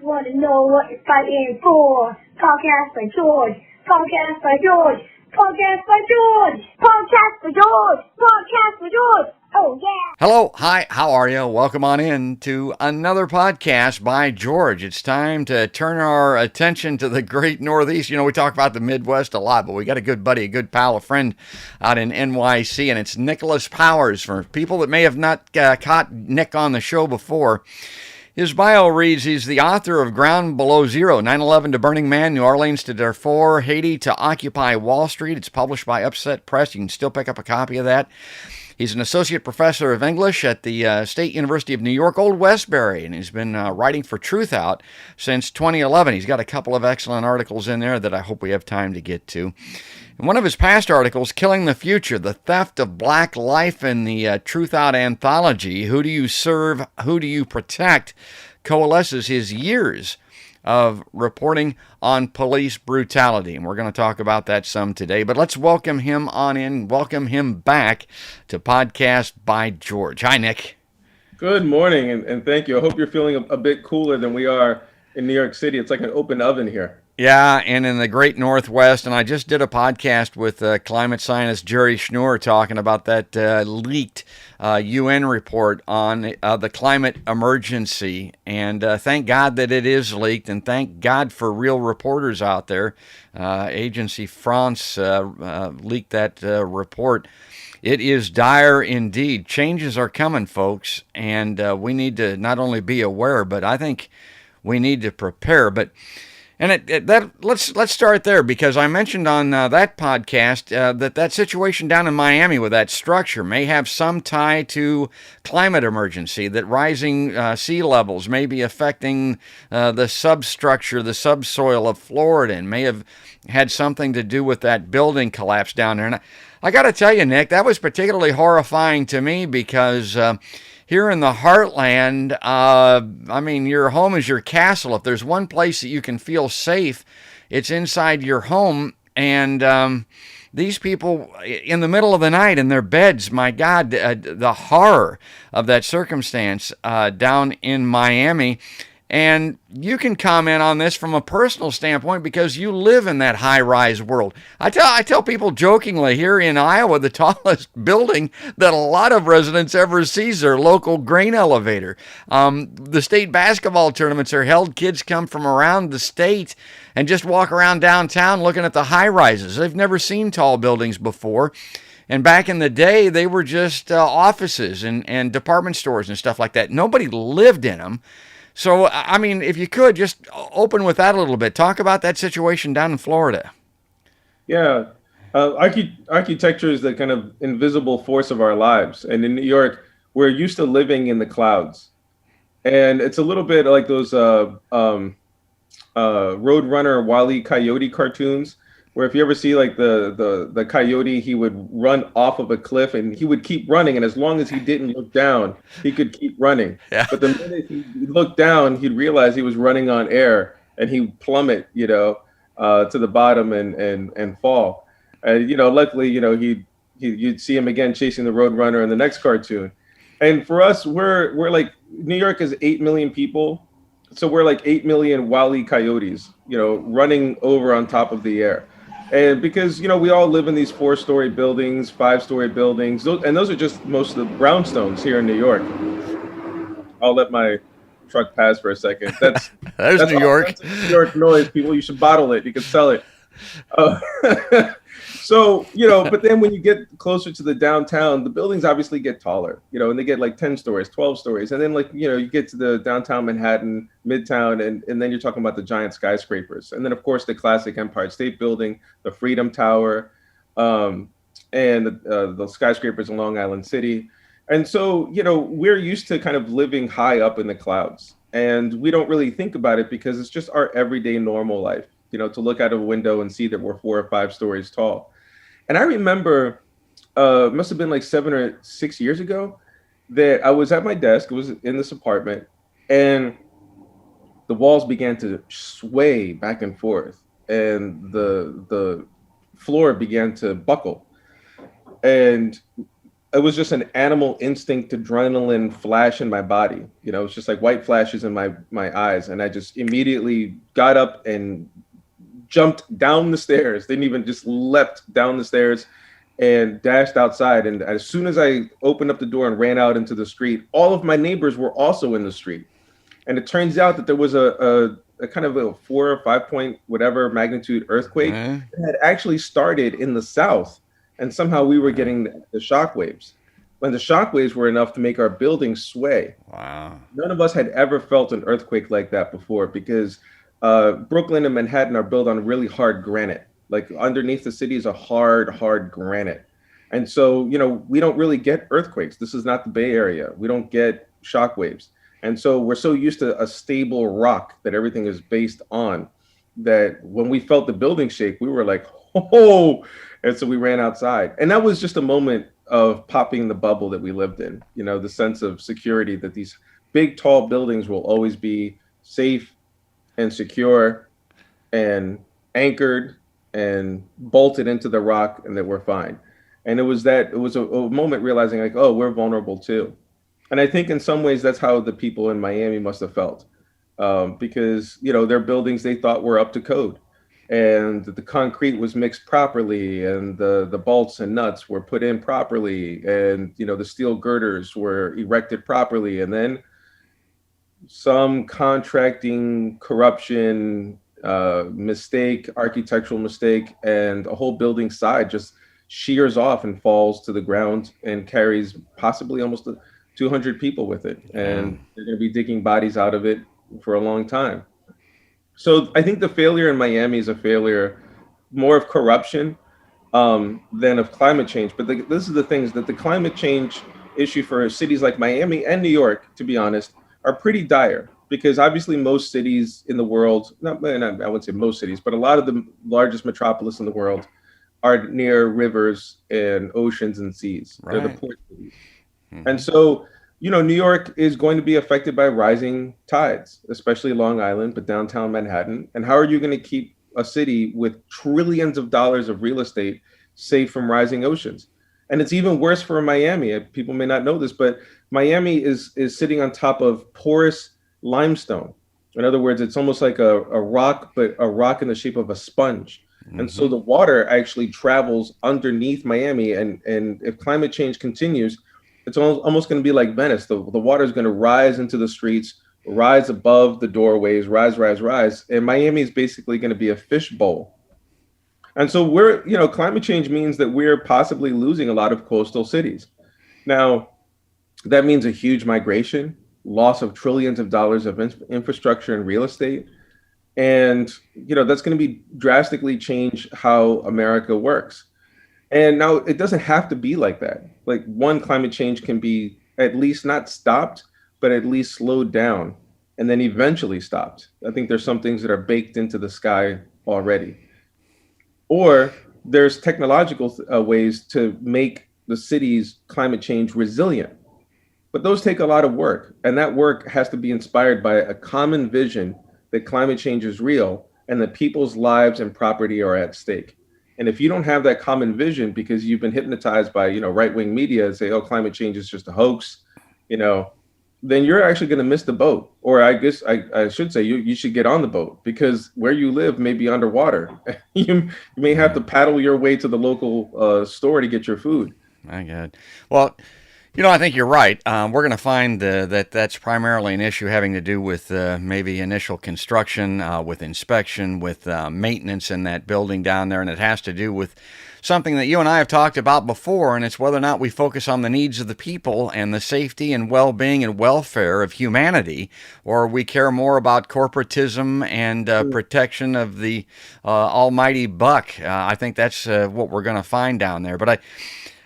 want to know what you're fighting for. Podcast for George. Podcast for George. Podcast for George. Podcast for George. Podcast for George. Oh, yeah. Hello. Hi. How are you? Welcome on in to another podcast by George. It's time to turn our attention to the great Northeast. You know, we talk about the Midwest a lot, but we got a good buddy, a good pal, a friend out in NYC, and it's Nicholas Powers. For people that may have not caught Nick on the show before, his bio reads, he's the author of Ground Below Zero, 9/11 to Burning Man, New Orleans to Darfur, Haiti to Occupy Wall Street. It's published by Upset Press. You can still pick up a copy of that. He's an associate professor of English at the State University of New York, Old Westbury, and he's been writing for Truth Out since 2011. He's got a couple of excellent articles in there that I hope we have time to get to. In one of his past articles, Killing the Future, the Theft of Black Life in the Truth Out anthology, Who Do You Serve, Who Do You Protect, coalesces his years of reporting on police brutality. And we're going to talk about that some today. But let's welcome him on in, welcome him back to Podcast by George. Hi, Nick. Good morning, and thank you. I hope you're feeling a bit cooler than we are in New York City. It's like an open oven here. Yeah, and in the great Northwest, and I just did a podcast with climate scientist Jerry Schnur talking about that leaked UN report on the climate emergency, and thank God that it is leaked, and thank God for real reporters out there. Agency France leaked that report. It is dire indeed. Changes are coming, folks, and we need to not only be aware, but I think we need to prepare. Let's start there, because I mentioned on that podcast that situation down in Miami with that structure may have some tie to climate emergency, that rising sea levels may be affecting the substructure, the subsoil of Florida, and may have had something to do with that building collapse down there. And I got to tell you, Nick, that was particularly horrifying to me because here in the heartland, I mean, your home is your castle. If there's one place that you can feel safe, it's inside your home. And these people in the middle of the night in their beds, my God, the horror of that circumstance down in Miami. And you can comment on this from a personal standpoint because you live in that high-rise world. I tell people jokingly, here in Iowa, the tallest building that a lot of residents ever see is their local grain elevator. The state basketball tournaments are held. Kids come from around the state and just walk around downtown looking at the high-rises. They've never seen tall buildings before. And back in the day, they were just offices and department stores and stuff like that. Nobody lived in them. So, I mean, if you could, just open with that a little bit. Talk about that situation down in Florida. Yeah. Architecture is the kind of invisible force of our lives. And in New York, we're used to living in the clouds. And it's a little bit like those Roadrunner Wile E. Coyote cartoons, where if you ever see like the coyote, he would run off of a cliff and he would keep running. And as long as he didn't look down, he could keep running. Yeah. But the minute he looked down, he'd realize he was running on air and he'd plummet, to the bottom and fall. And, luckily, you'd see him again chasing the Roadrunner in the next cartoon. And for us, we're like, New York is 8 million people. So we're like 8 million Wile E. Coyotes, running over on top of the air. And because, we all live in these 4-story buildings, 5-story buildings, and those are just most of the brownstones here in New York. I'll let my truck pass for a second. That's New York. That's New York noise, people. You should bottle it. You can sell it. So, but then when you get closer to the downtown, the buildings obviously get taller, and they get like 10 stories, 12 stories. And then you get to the downtown Manhattan, Midtown, and then you're talking about the giant skyscrapers. And then, of course, the classic Empire State Building, the Freedom Tower, and the skyscrapers in Long Island City. And so, we're used to kind of living high up in the clouds. And we don't really think about it because it's just our everyday normal life, to look out of a window and see that we're 4 or 5 stories tall. And I remember, it must have been like 7 or 6 years ago, that I was at my desk, it was in this apartment, and the walls began to sway back and forth, and the floor began to buckle. And it was just an animal instinct adrenaline flash in my body. You know, it's just like white flashes in my eyes, and I just immediately got up and jumped down the stairs. Didn't even just leapt down the stairs and dashed outside. And as soon as I opened up the door and ran out into the street, all of my neighbors were also in the street. And it turns out that there was a kind of a 4 or 5 point whatever magnitude earthquake that had actually started in the south, and somehow we were getting the shock waves. When the shock waves were enough to make our building sway. Wow. None of us had ever felt an earthquake like that before, because Brooklyn and Manhattan are built on really hard granite. Like underneath the city is a hard granite. And so, you know, we don't really get earthquakes. This is not the Bay Area. We don't get shock waves. And so we're so used to a stable rock that everything is based on, that when we felt the building shake, we were like, oh, and so we ran outside. And that was just a moment of popping the bubble that we lived in, you know, the sense of security that these big, tall buildings will always be safe and secure and anchored and bolted into the rock, and that we're fine. And it was a moment realizing like, oh, we're vulnerable too. And I think in some ways that's how the people in Miami must have felt, because, you know, their buildings they thought were up to code, and the concrete was mixed properly, and the bolts and nuts were put in properly, and, you know, the steel girders were erected properly. And then some contracting corruption, mistake, architectural mistake, and a whole building side just shears off and falls to the ground and carries possibly almost 200 people with it. And they're going to be digging bodies out of it for a long time. So I think the failure in Miami is a failure more of corruption than of climate change. But this is the things that the climate change issue for cities like Miami and New York, to be honest, are pretty dire, because obviously most cities in the world, I wouldn't say most cities, but a lot of the largest metropolis in the world are near rivers and oceans and seas. Right. They're the port cities. And so, you know, New York is going to be affected by rising tides, especially Long Island, but downtown Manhattan. And how are you going to keep a city with trillions of dollars of real estate safe from rising oceans? And it's even worse for Miami. People may not know this, but Miami is sitting on top of porous limestone. In other words, it's almost like a rock, but a rock in the shape of a sponge. And so the water actually travels underneath Miami. And if climate change continues, it's almost going to be like Venice. The water is going to rise into the streets, rise above the doorways, rise. And Miami is basically going to be a fishbowl. And so climate change means that we're possibly losing a lot of coastal cities. Now, that means a huge migration, loss of trillions of dollars of infrastructure and real estate. And, you know, that's going to be drastically change how America works. And now it doesn't have to be like that. Like, one, climate change can be at least not stopped, but at least slowed down and then eventually stopped. I think there's some things that are baked into the sky already. Or there's technological ways to make the city's climate change resilient. But those take a lot of work. And that work has to be inspired by a common vision that climate change is real and that people's lives and property are at stake. And if you don't have that common vision because you've been hypnotized by, you know, right-wing media and say, oh, climate change is just a hoax, you know, then you're actually going to miss the boat. Or I guess I should say you should get on the boat, because where you live may be underwater. You may have to paddle your way to the local store to get your food. My God. Well, you know, I think you're right. We're going to find that that's primarily an issue having to do with maybe initial construction, with inspection, with maintenance in that building down there. And it has to do with something that you and I have talked about before, and it's whether or not we focus on the needs of the people and the safety and well-being and welfare of humanity, or we care more about corporatism and protection of the almighty buck. I think that's what we're going to find down there. But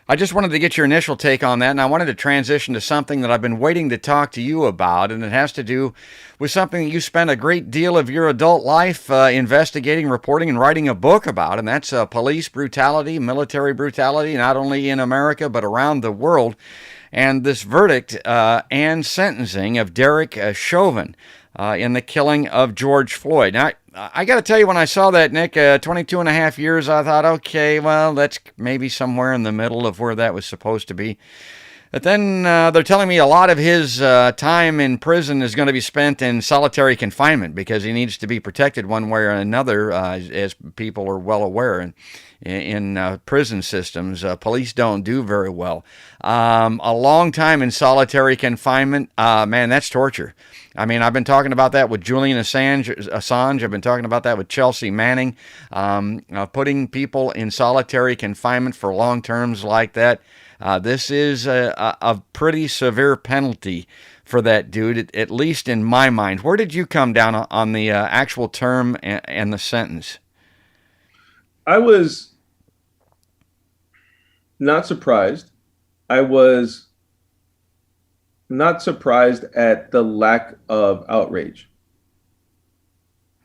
I just wanted to get your initial take on that, and I wanted to transition to something that I've been waiting to talk to you about, and it has to do with something that you spent a great deal of your adult life investigating, reporting, and writing a book about, and that's police brutality, military brutality, not only in America but around the world, and this verdict and sentencing of Derek Chauvin in the killing of George Floyd. Now, I got to tell you, when I saw that, Nick, 22 and a half years, I thought, okay, well, that's maybe somewhere in the middle of where that was supposed to be. But then they're telling me a lot of his time in prison is going to be spent in solitary confinement because he needs to be protected one way or another, as people are well aware. And in prison systems, police don't do very well. A long time in solitary confinement, man, that's torture. I mean, I've been talking about that with Julian Assange. I've been talking about that with Chelsea Manning. Putting people in solitary confinement for long terms like that. This is a pretty severe penalty for that dude, at least in my mind. Where did you come down on the actual term and the sentence? I was not surprised. I was not surprised at the lack of outrage.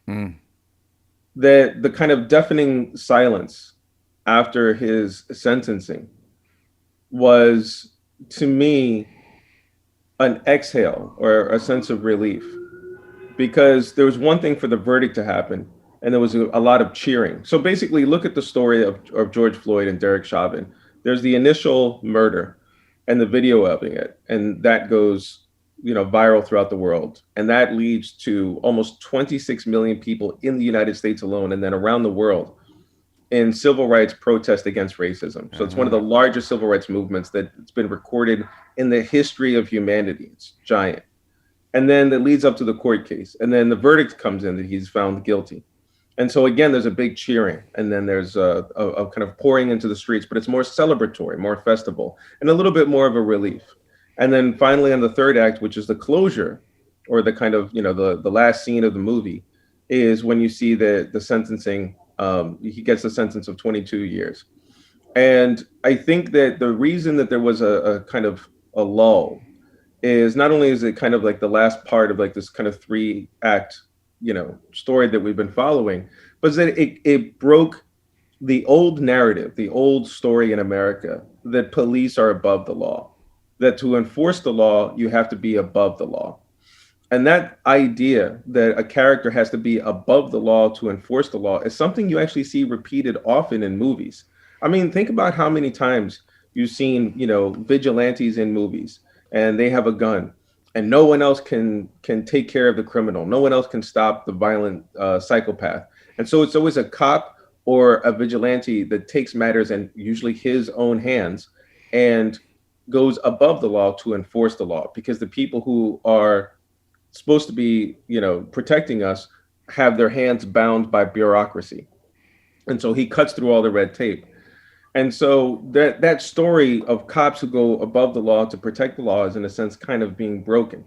The kind of deafening silence after his sentencing was, to me, an exhale or a sense of relief, because there was one thing for the verdict to happen, and there was a lot of cheering. So basically, look at the story of George Floyd and Derek Chauvin. There's the initial murder and the video of it, and that goes, viral throughout the world, and that leads to almost 26 million people in the United States alone, and then around the world, in civil rights protest against racism. So it's one of the largest civil rights movements that's been recorded in the history of humanity. It's giant. And then that leads up to the court case. And then the verdict comes in that he's found guilty. And so again, there's a big cheering. And then there's a kind of pouring into the streets, but it's more celebratory, more festival, and a little bit more of a relief. And then finally on the third act, which is the closure, or the kind of, the last scene of the movie, is when you see the sentencing. He gets a sentence of 22 years. And I think that the reason that there was a kind of a lull is not only is it kind of like the last part of like this kind of 3-act, story that we've been following, but that it broke the old narrative, the old story in America that police are above the law, that to enforce the law, you have to be above the law. And that idea that a character has to be above the law to enforce the law is something you actually see repeated often in movies. I mean, think about how many times you've seen, vigilantes in movies, and they have a gun, and no one else can take care of the criminal. No one else can stop the violent psychopath. And so it's always a cop or a vigilante that takes matters in usually his own hands and goes above the law to enforce the law, because the people who are supposed to be, protecting us have their hands bound by bureaucracy. And so he cuts through all the red tape. And so that story of cops who go above the law to protect the law is in a sense kind of being broken.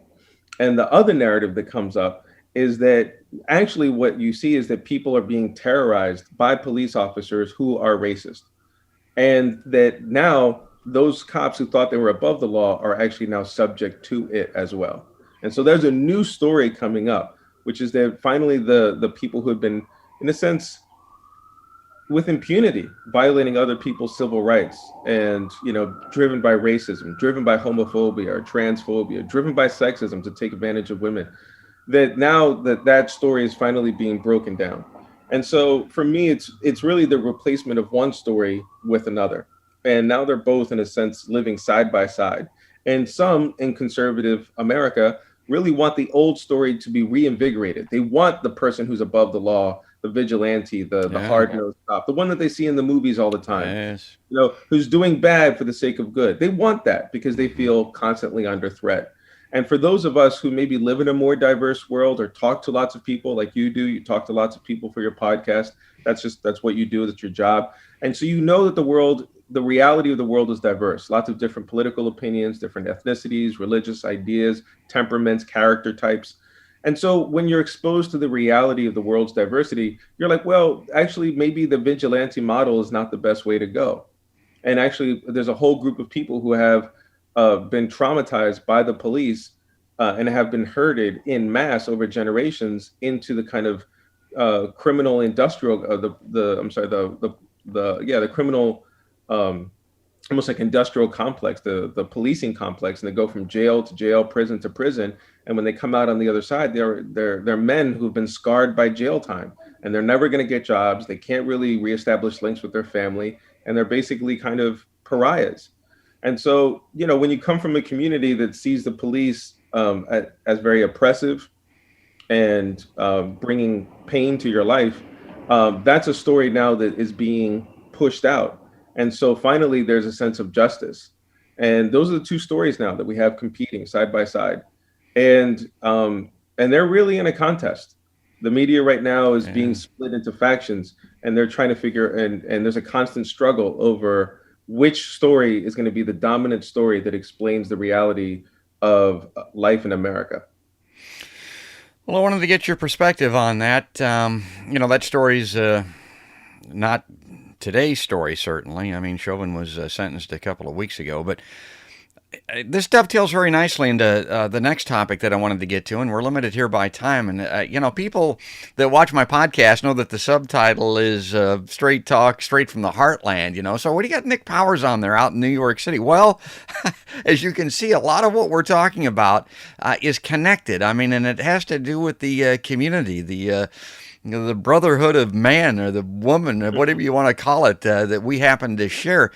And the other narrative that comes up is that actually what you see is that people are being terrorized by police officers who are racist. And that now those cops who thought they were above the law are actually now subject to it as well. And so there's a new story coming up, which is that finally the people who have been, in a sense, with impunity, violating other people's civil rights and, driven by racism, driven by homophobia or transphobia, driven by sexism to take advantage of women, that now that story is finally being broken down. And so for me, it's really the replacement of one story with another. And now they're both, in a sense, living side by side. And some in conservative America really want the old story to be reinvigorated. They want the person who's above the law, the vigilante, the hard-nosed cop, the one that they see in the movies all the time, who's doing bad for the sake of good. They want that because they feel constantly under threat. And for those of us who maybe live in a more diverse world or talk to lots of people like you do, you talk to lots of people for your podcast. That's what you do. That's your job. And so that the reality of the world is diverse. Lots of different political opinions, different ethnicities, religious ideas, temperaments, character types. And so when you're exposed to the reality of the world's diversity, you're like, well, actually, maybe the vigilante model is not the best way to go. And actually, there's a whole group of people who have been traumatized by the police and have been herded in mass over generations into the kind of criminal industrial, the criminal almost like industrial complex, the policing complex, and they go from jail to jail, prison to prison. And when they come out on the other side, they're men who've been scarred by jail time, and they're never going to get jobs. They can't really reestablish links with their family, and they're basically kind of pariahs. And so, when you come from a community that sees the police as very oppressive and bringing pain to your life, that's a story now that is being pushed out. And so finally, there's a sense of justice. And those are the two stories now that we have competing side by side. And they're really in a contest. The media right now is being split into factions, and they're trying to figure, and there's a constant struggle over which story is going to be the dominant story that explains the reality of life in America. Well, I wanted to get your perspective on that. That story's not today's story, certainly. I mean, Chauvin was sentenced a couple of weeks ago, but this dovetails very nicely into the next topic that I wanted to get to, and we're limited here by time. And, people that watch my podcast know that the subtitle is Straight Talk, Straight from the Heartland, So what do you got Nick Powers on there out in New York City? Well, as you can see, a lot of what we're talking about is connected. I mean, and it has to do with the community, the brotherhood of man or the woman, or whatever you want to call it, that we happen to share.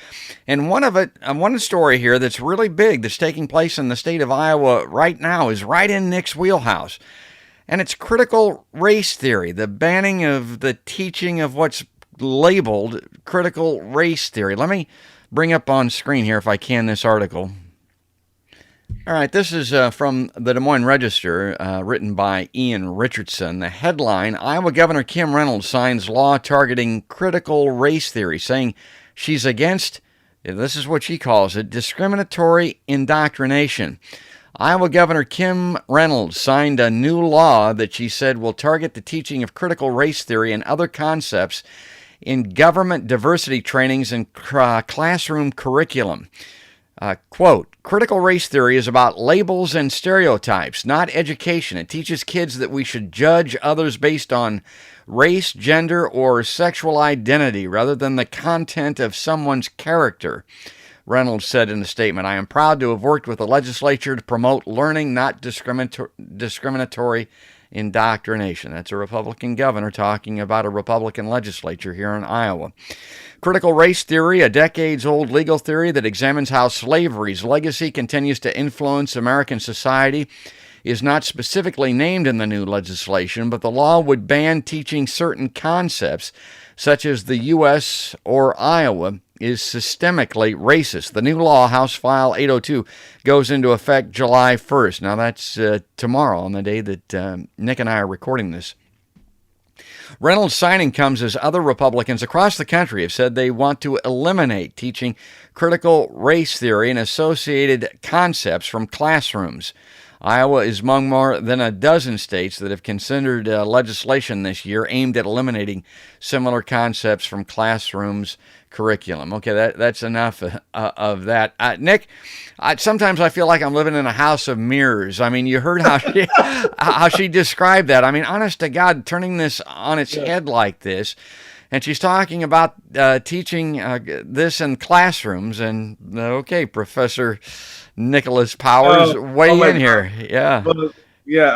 And one story here that's really big that's taking place in the state of Iowa right now is right in Nick's wheelhouse. And it's critical race theory, the banning of the teaching of what's labeled critical race theory. Let me bring up on screen here, if I can, this article. All right, this is from the Des Moines Register, written by Ian Richardson. The headline, Iowa Governor Kim Reynolds signs law targeting critical race theory, saying she's against, this is what she calls it, discriminatory indoctrination. Iowa Governor Kim Reynolds signed a new law that she said will target the teaching of critical race theory and other concepts in government diversity trainings and classroom curriculum. Quote, critical race theory is about labels and stereotypes, not education. It teaches kids that we should judge others based on race, gender, or sexual identity rather than the content of someone's character. Reynolds said in a statement, I am proud to have worked with the legislature to promote learning, not discriminatory indoctrination. That's a Republican governor talking about a Republican legislature here in Iowa. Critical race theory, a decades-old legal theory that examines how slavery's legacy continues to influence American society, is not specifically named in the new legislation, but the law would ban teaching certain concepts, such as the U.S. or Iowa is systemically racist. The new law, House File 802, goes into effect July 1st. Now, that's tomorrow, on the day that Nick and I are recording this. Reynolds' signing comes as other Republicans across the country have said they want to eliminate teaching critical race theory and associated concepts from classrooms. Iowa is among more than a dozen states that have considered legislation this year aimed at eliminating similar concepts from classrooms curriculum. Okay, that's enough of that. Nick, sometimes I feel like I'm living in a house of mirrors. I mean, you heard how she described that. I mean, honest to God, turning this on its head like this. And she's talking about teaching this in classrooms. And, okay, Professor Nicholas Powers, weigh in here. Yeah.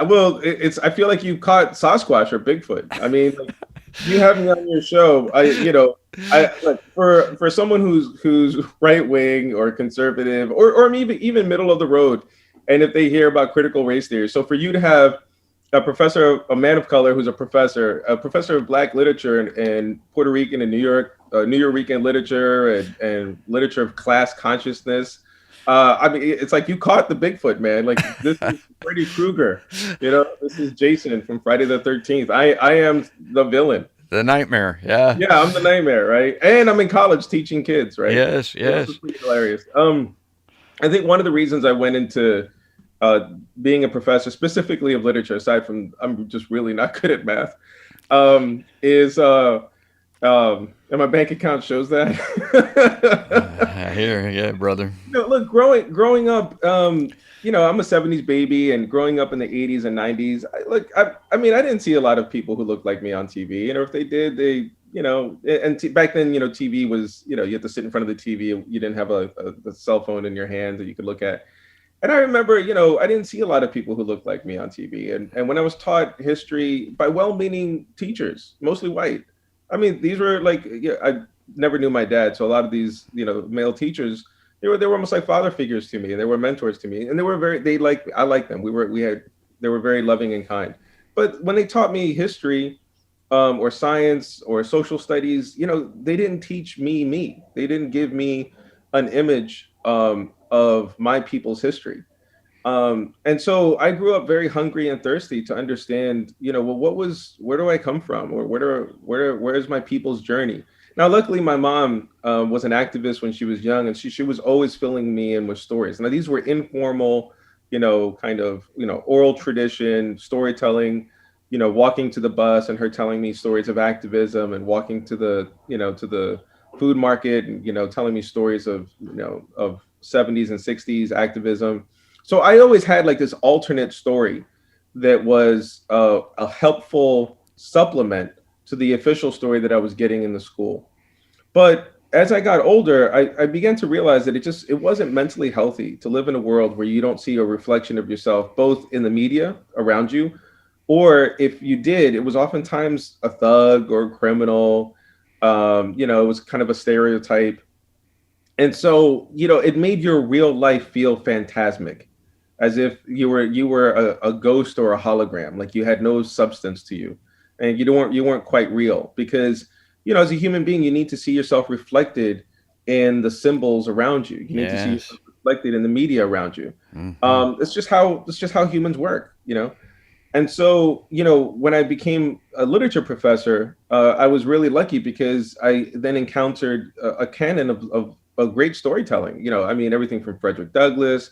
Well, it's. I feel like you caught Sasquatch or Bigfoot. I mean, like, you have me on your show. For someone who's right wing or conservative or even middle of the road, and if they hear about critical race theory, so for you to have a man of color who's a professor of Black literature and Puerto Rican and New York literature and literature of class consciousness. I mean, it's like you caught the Bigfoot, man. Like, this is Freddy Krueger. This is Jason from Friday the 13th. I am the villain. The nightmare, yeah. Yeah, I'm the nightmare, right? And I'm in college teaching kids, right? Yes. This is pretty hilarious. I think one of the reasons I went into being a professor, specifically of literature, aside from I'm just really not good at math, is and my bank account shows that. Here, yeah, brother. Look, growing up, I'm a 70s baby, and growing up in the 80s and 90s, I mean, I didn't see a lot of people who looked like me on TV. And if they did, back then, TV was, you had to sit in front of the TV. You didn't have a cell phone in your hand that you could look at. And I remember, I didn't see a lot of people who looked like me on TV. And when I was taught history by well-meaning teachers, mostly white, I mean, these were like, I never knew my dad. So a lot of these, male teachers, they were almost like father figures to me. And they were mentors to me. And I liked them. They were very loving and kind. But when they taught me history, or science or social studies, they didn't teach me. They didn't give me an image of my people's history. And so I grew up very hungry and thirsty to understand, well, where do I come from, or where is my people's journey? Now, luckily, my mom was an activist when she was young, and she was always filling me in with stories. Now, these were informal, kind of, oral tradition, storytelling, walking to the bus and her telling me stories of activism, and walking to the food market and, telling me stories of 70s and 60s activism. So I always had like this alternate story that was a helpful supplement to the official story that I was getting in the school. But as I got older, I began to realize that it wasn't mentally healthy to live in a world where you don't see a reflection of yourself, both in the media around you, or if you did, it was oftentimes a thug or a criminal. It was kind of a stereotype. And so, it made your real life feel phantasmic, as if you were a ghost or a hologram, like you had no substance to you, and you weren't quite real, because, as a human being, you need to see yourself reflected in the symbols around you. You need to see yourself reflected in the media around you. Mm-hmm. It's just how humans work. And so, when I became a literature professor, I was really lucky, because I then encountered a canon of great storytelling. Everything from Frederick Douglass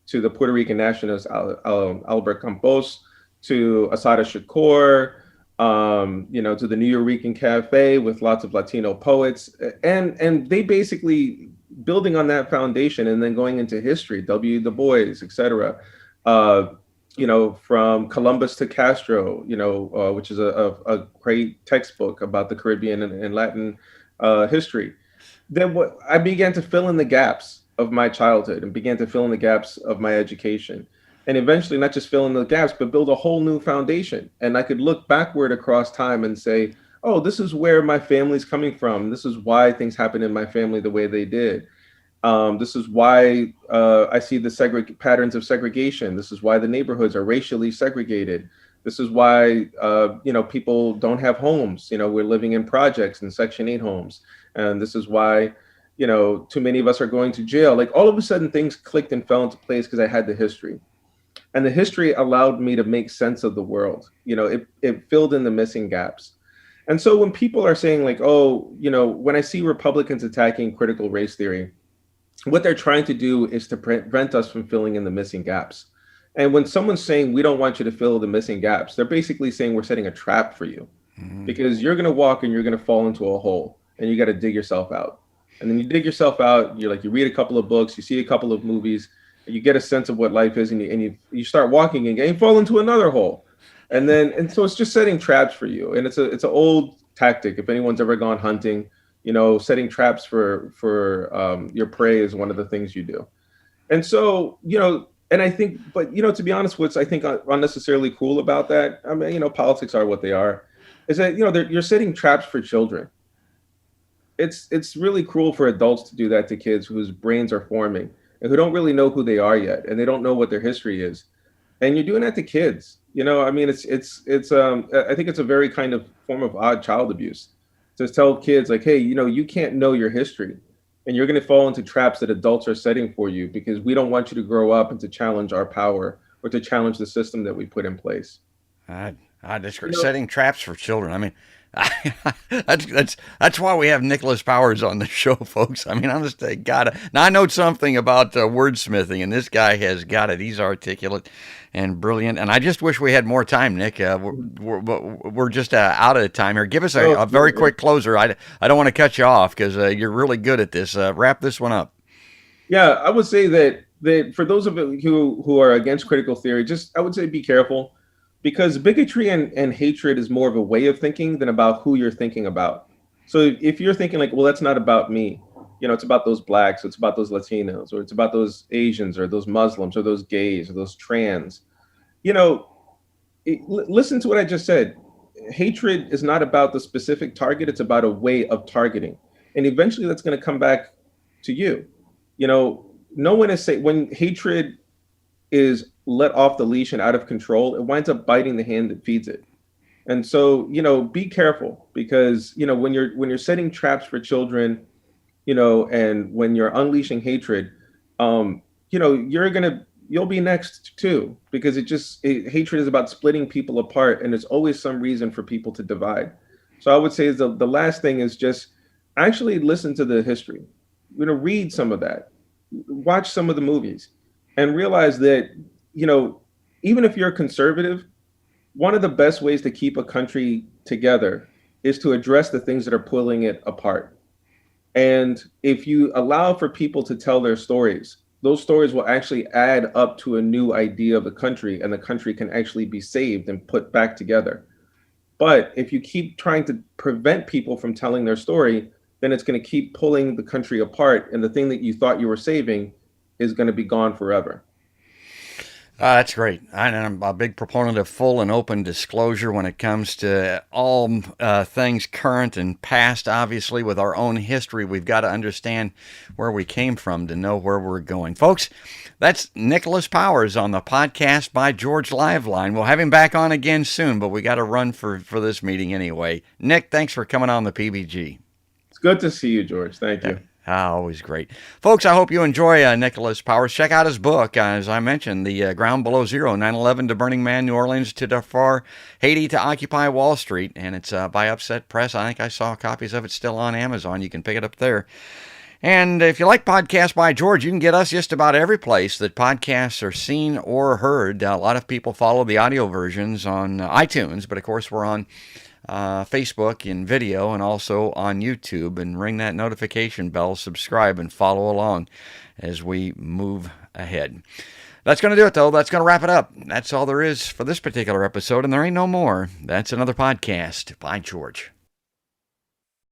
to the Puerto Rican nationalist Albert Campos, to Asada Shakur, to the New Eurekan Cafe with lots of Latino poets. And they basically, building on that foundation and then going into history, W. Du Bois, et cetera, from Columbus to Castro, which is a great textbook about the Caribbean and Latin history. Then I began to fill in the gaps of my childhood and began to fill in the gaps of my education. And eventually not just fill in the gaps, but build a whole new foundation. And I could look backward across time and say, oh, this is where my family's coming from. This is why things happened in my family the way they did. This is why I see the patterns of segregation. This is why the neighborhoods are racially segregated. This is why, people don't have homes. We're living in projects and Section 8 homes. And this is why, too many of us are going to jail. Like, all of a sudden things clicked and fell into place because I had the history. And the history allowed me to make sense of the world. It filled in the missing gaps. And so when people are saying like, oh, when I see Republicans attacking critical race theory, what they're trying to do is to prevent us from filling in the missing gaps. And when someone's saying we don't want you to fill the missing gaps, they're basically saying we're setting a trap for you, because you're going to walk and you're going to fall into a hole, and you got to dig yourself out. And then you dig yourself out. You read a couple of books, you see a couple of movies, you get a sense of what life is, and you start walking and you fall into another hole. And so it's just setting traps for you. And it's an old tactic. If anyone's ever gone hunting, setting traps for your prey is one of the things you do. And so, and I think, but, to be honest, what's I think unnecessarily cruel about that, I mean, politics are what they are, is that, you're setting traps for children. It's really cruel for adults to do that to kids whose brains are forming and who don't really know who they are yet, and they don't know what their history is. And you're doing that to kids. I mean, I think it's a very kind of form of odd child abuse to tell kids like, hey, you can't know your history, and you're going to fall into traps that adults are setting for you, because we don't want you to grow up and to challenge our power or to challenge the system that we put in place. Setting traps for children. I mean, that's why we have Nicholas Powers on the show, folks. I mean, honestly, now I know something about wordsmithing, and this guy has got it. He's articulate and brilliant. And I just wish we had more time, Nick. We're just out of time here. Give us a very quick closer. I don't want to cut you off, because you're really good at this. Wrap this one up. Yeah, I would say that for those of you who are against critical theory, I would say be careful. Because bigotry and hatred is more of a way of thinking than about who you're thinking about. So if you're thinking like, well, that's not about me, it's about those blacks, it's about those Latinos, or it's about those Asians, or those Muslims, or those gays, or those trans, you know, listen to what I just said. Hatred is not about the specific target, it's about a way of targeting. And eventually that's going to come back to you. No one is saying when hatred is let off the leash and out of control, it winds up biting the hand that feeds it. And so, be careful, because, when you're setting traps for children, and when you're unleashing hatred, you'll be next too, because hatred is about splitting people apart, and there's always some reason for people to divide. So I would say the last thing is just actually listen to the history, read some of that, watch some of the movies, and realize that, even if you're conservative, one of the best ways to keep a country together is to address the things that are pulling it apart. And if you allow for people to tell their stories, those stories will actually add up to a new idea of the country, and the country can actually be saved and put back together. But if you keep trying to prevent people from telling their story, then it's going to keep pulling the country apart, and the thing that you thought you were saving is going to be gone forever. That's great. I'm a big proponent of full and open disclosure when it comes to all things current and past. Obviously, with our own history, we've got to understand where we came from to know where we're going. Folks, that's Nicholas Powers on the Podcast by George Live Line. We'll have him back on again soon, but we got to run for this meeting anyway. Nick, thanks for coming on the PBG. It's good to see you, George. Thank you. Always great. Folks, I hope you enjoy Nicholas Powers. Check out his book, as I mentioned, The Ground Below Zero, 9/11 to Burning Man, New Orleans to Darfur, Haiti to Occupy Wall Street, and it's by Upset Press. I think I saw copies of it still on Amazon. You can pick it up there. And if you like Podcasts by George, you can get us just about every place that podcasts are seen or heard. A lot of people follow the audio versions on iTunes, but of course we're on Facebook in video and also on YouTube. And ring that notification bell, subscribe, and follow along as we move ahead. That's going to do it, though. That's going to wrap it up. That's all there is for this particular episode, and there ain't no more. That's another podcast by George.